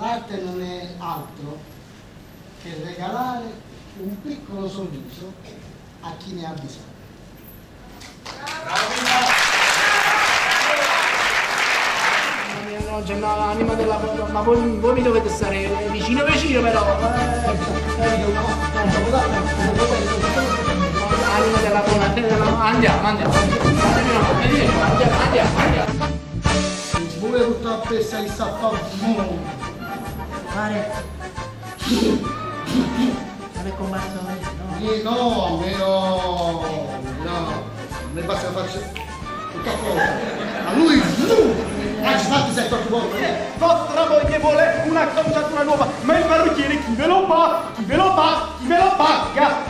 l'arte non è altro che regalare un piccolo sorriso a chi ne ha bisogno. No, c'è l'anima della foto, ma voi mi dovete stare vicino però. Anima della foto, andiamo. Se vuole tutta la pesta che sta a fare Fare. Non è combattuto, no? no, a me no, a me basta che faccio tutta cosa. A lui, anzi fatti 7-8 volte. Vostra moglie vuole un'acconciatura nuova, ma il parrucchiere chi ve lo paga?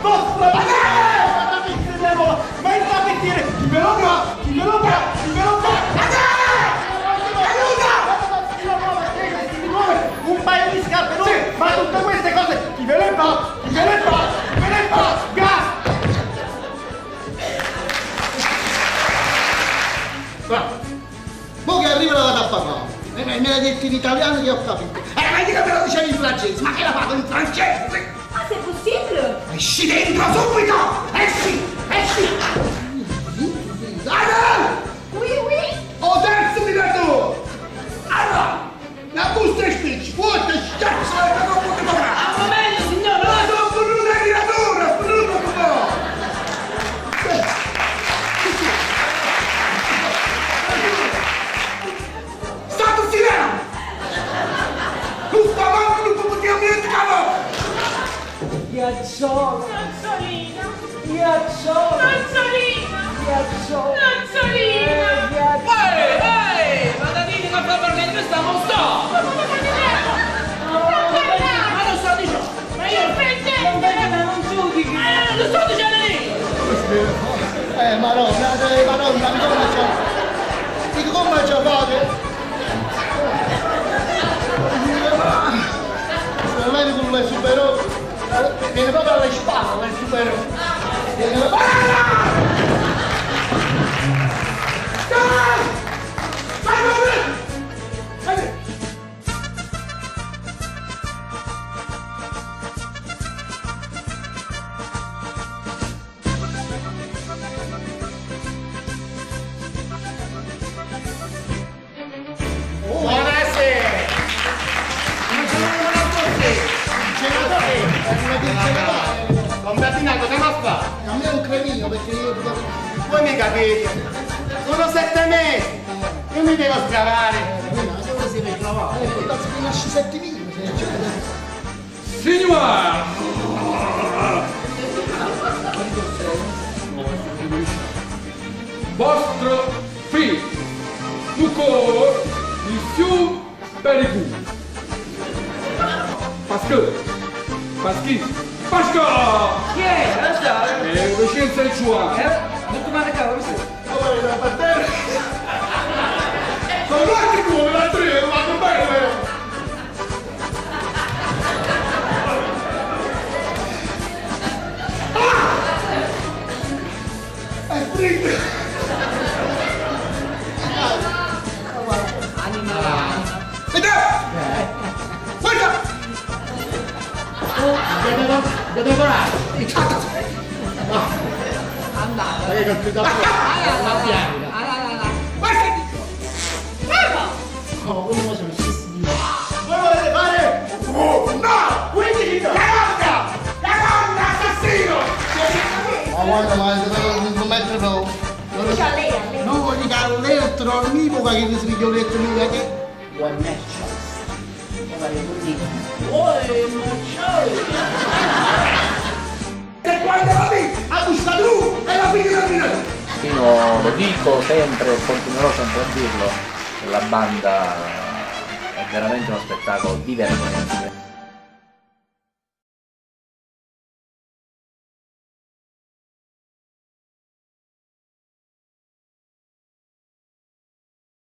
Vostra ma il tappeziere chi ve lo paga? Un paio di scarpe, no? Ma tutte queste cose chi ve le paga? Mo che arriva la vado a parlare. Me l'hai detto in italiano che ho capito. Ma dica me lo dicevi in francese, ma che la vado in francese? Ah, c'est possible? Esci dentro subito! Esci! Anna! Oui, oui. O terzo minuto! Anna! La busta è spicci! Vuote cazzo è una computadora! Un momento, signore! Sono con una creatura! Spruno un po'! Stato silenzio! Non sta manco, non potevo dimenticare! Ghiacciolo! Nozzolina! Ghiacciolo! Nozzolina! Ghiacciolo! Nozzolina! Ehi! Patatini, ma fa perché noi stiamo sto! Ma lo sto dicendo! Ma io Non giudichi! lo sto dicendo lì! Madonna, come c'è? Dico come c'è fate? Se non vedi come supero, viene proprio alle spalle, il supero. A me è un cremino perché io... Voi mi capite? Sono 7 mesi! Io mi devo scavare! Dove si deve trovare? Cazzo mi lasci 7.000 Signor! Vostro figlio! Ancora il fiume Pericù! Pascal! Chi è? Lo so! E Vincenzo il suo! Non ti mancava questo? Sono l'altro come l'altro io, vanno bene! È fritto! Guarda! Devo volare! Andate! Che capito? No, uno sono stessi di me. Voi volete fare? No! Quindi la donna assassino! Ma guarda, ma non mettere no. Dica lei, a lei. Non voglio dire all'elettro, all'univoca che mi sveglia l'elettronica che... One match. E quando la vedi, a busta tu e la figlia della fine! Io lo dico sempre e continuerò sempre a dirlo, la banda è veramente uno spettacolo divertente.